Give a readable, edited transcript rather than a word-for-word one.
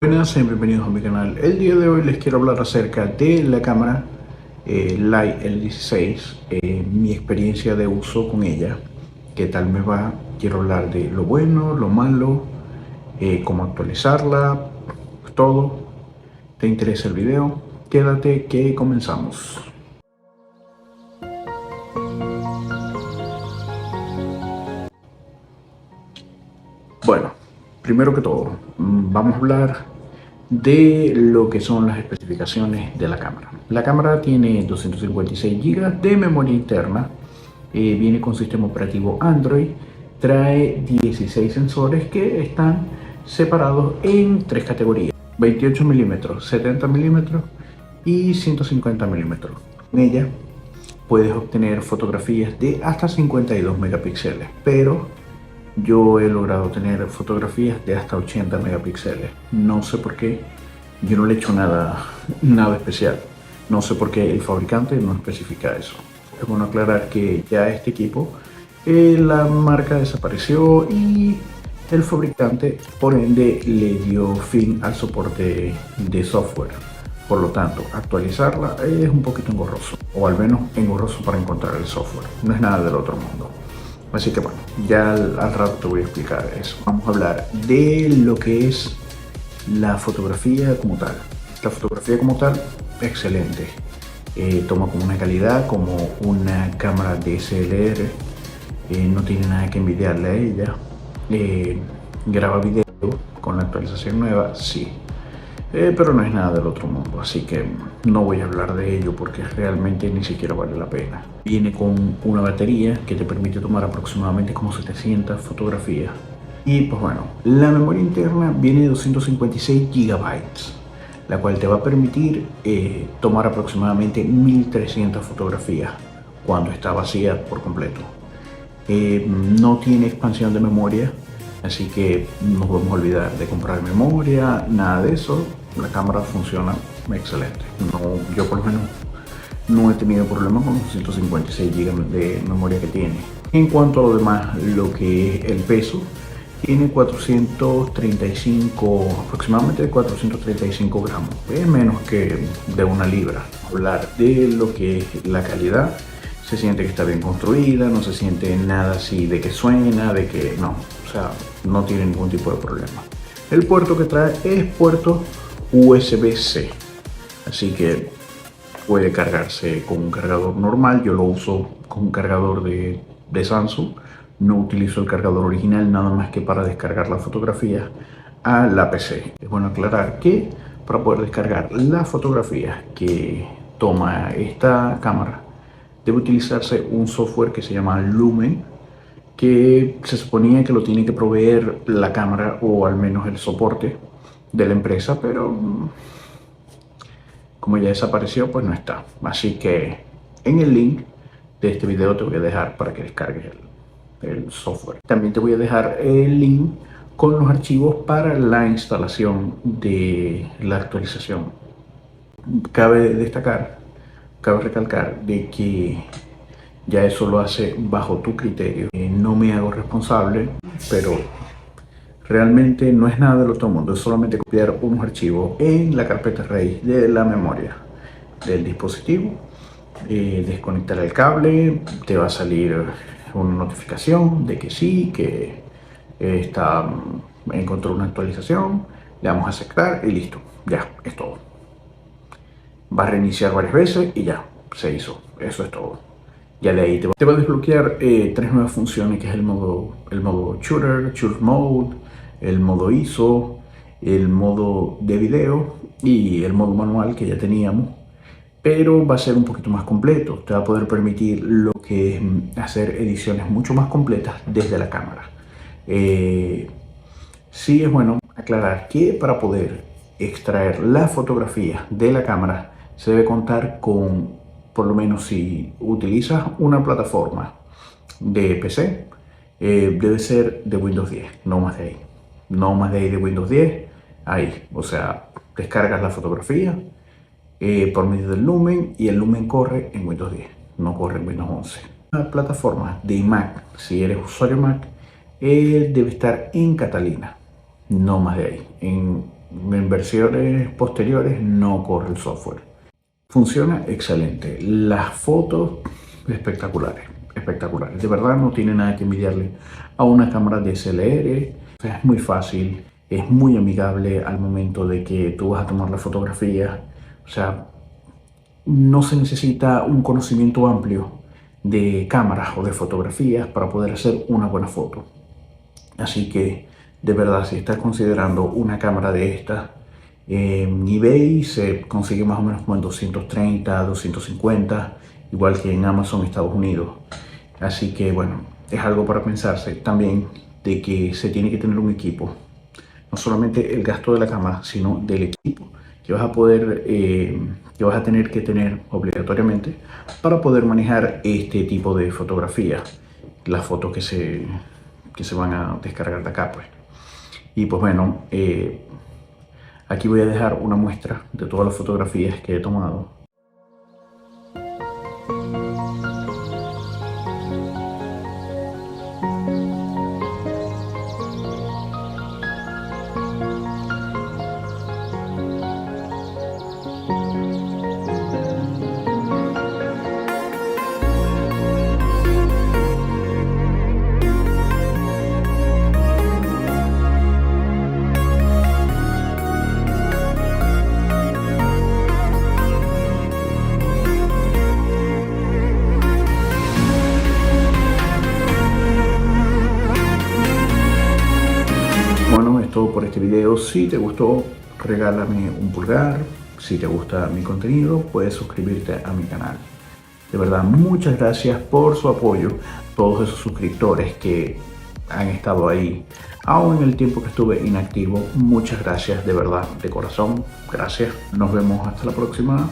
Buenas y bienvenidos a mi canal. El día de hoy les quiero hablar acerca de la cámara Light L16, mi experiencia de uso con ella, qué tal me va. Quiero hablar de lo bueno, lo malo, cómo actualizarla, todo. ¿Te interesa el video? Quédate que comenzamos. Bueno, primero que todo, vamos a hablar de lo que son las especificaciones de la cámara. La cámara tiene 256 GB de memoria interna, viene con sistema operativo Android, trae 16 sensores que están separados en tres categorías: 28 milímetros, 70 milímetros y 150 milímetros. En ella puedes obtener fotografías de hasta 52 megapíxeles, pero yo he logrado tener fotografías de hasta 80 megapíxeles. No sé por qué, yo no le he hecho nada especial. No sé por qué el fabricante no especifica eso. Es bueno aclarar que ya este equipo, la marca desapareció y el fabricante, por ende, le dio fin al soporte de software. Por lo tanto, actualizarla es un poquito engorroso, o al menos engorroso para encontrar el software. No es nada del otro mundo. Así que bueno, ya al rato te voy a explicar eso. Vamos a hablar de lo que es la fotografía como tal. La fotografía como tal, excelente. Toma como una calidad, como una cámara DSLR. No tiene nada que envidiarle a ella. Graba video con la actualización nueva, sí. Pero no es nada del otro mundo, así que no voy a hablar de ello porque realmente ni siquiera vale la pena. Viene con una batería que te permite tomar aproximadamente como 700 fotografías. Y pues bueno, la memoria interna viene de 256 GB, la cual te va a permitir tomar aproximadamente 1300 fotografías cuando está vacía por completo. No tiene expansión de memoria, así que no podemos olvidar de comprar memoria, nada de eso. La cámara funciona excelente. Yo por lo menos no he tenido problemas con los 156 GB de memoria que tiene. En cuanto a lo demás, lo que es el peso, tiene 435, aproximadamente 435 gramos. Es menos que de una libra. Hablar de lo que es la calidad, se siente que está bien construida, no se siente nada así de que suena, de que no, o sea, no tiene ningún tipo de problema. El puerto que trae es puerto USB-C, así que puede cargarse con un cargador normal. Yo lo uso con un cargador de Samsung, no utilizo el cargador original nada más que para descargar las fotografías a la PC. Es bueno aclarar que para poder descargar las fotografías que toma esta cámara, debe utilizarse un software que se llama Lumen, que se suponía que lo tiene que proveer la cámara o al menos el soporte de la empresa, pero como ya desapareció, pues no está. Así que en el link de este video te voy a dejar para que descargues el software. También te voy a dejar el link con los archivos para la instalación de la actualización. Cabe destacar, cabe recalcar de que ya eso lo hace bajo tu criterio. No me hago responsable, pero realmente no es nada del otro mundo. Es solamente copiar unos archivos en la carpeta raíz de la memoria del dispositivo, desconectar el cable, te va a salir una notificación de que sí, que encontró una actualización, le damos a aceptar y listo, ya, es todo. Va a reiniciar varias veces y ya, se hizo, eso es todo. Ya de ahí te va a desbloquear tres nuevas funciones, que es el modo shooter mode, el modo ISO, el modo de video y el modo manual que ya teníamos, pero va a ser un poquito más completo. Te va a poder permitir lo que es hacer ediciones mucho más completas desde la cámara. Sí es bueno aclarar que para poder extraer las fotografías de la cámara se debe contar con, por lo menos si utilizas una plataforma de PC, debe ser de Windows 10, no más de ahí. No más de ahí de Windows 10, ahí. O sea, descargas la fotografía por medio del Lumen y el Lumen corre en Windows 10, no corre en Windows 11. La plataforma de Mac, si eres usuario Mac, debe estar en Catalina, no más de ahí. En versiones posteriores no corre el software. Funciona excelente. Las fotos espectaculares, espectaculares. De verdad no tiene nada que envidiarle a una cámara DSLR. O sea, es muy fácil, es muy amigable al momento de que tú vas a tomar la fotografía. O sea, no se necesita un conocimiento amplio de cámaras o de fotografías para poder hacer una buena foto. Así que, de verdad, si estás considerando una cámara de estas, en eBay se consigue más o menos como en 230, 250, igual que en Amazon, Estados Unidos. Así que, bueno, es algo para pensarse también de que se tiene que tener un equipo. No solamente el gasto de la cámara, sino del equipo que vas a poder, que vas a tener que tener obligatoriamente para poder manejar este tipo de fotografía, las fotos que se van a descargar de acá, pues. Y pues bueno, aquí voy a dejar una muestra de todas las fotografías que he tomado. Bueno, es todo por este video. Si te gustó, regálame un pulgar. Si te gusta mi contenido, puedes suscribirte a mi canal. De verdad, muchas gracias por su apoyo. Todos esos suscriptores que han estado ahí, aún en el tiempo que estuve inactivo. Muchas gracias, de verdad, de corazón. Gracias. Nos vemos hasta la próxima.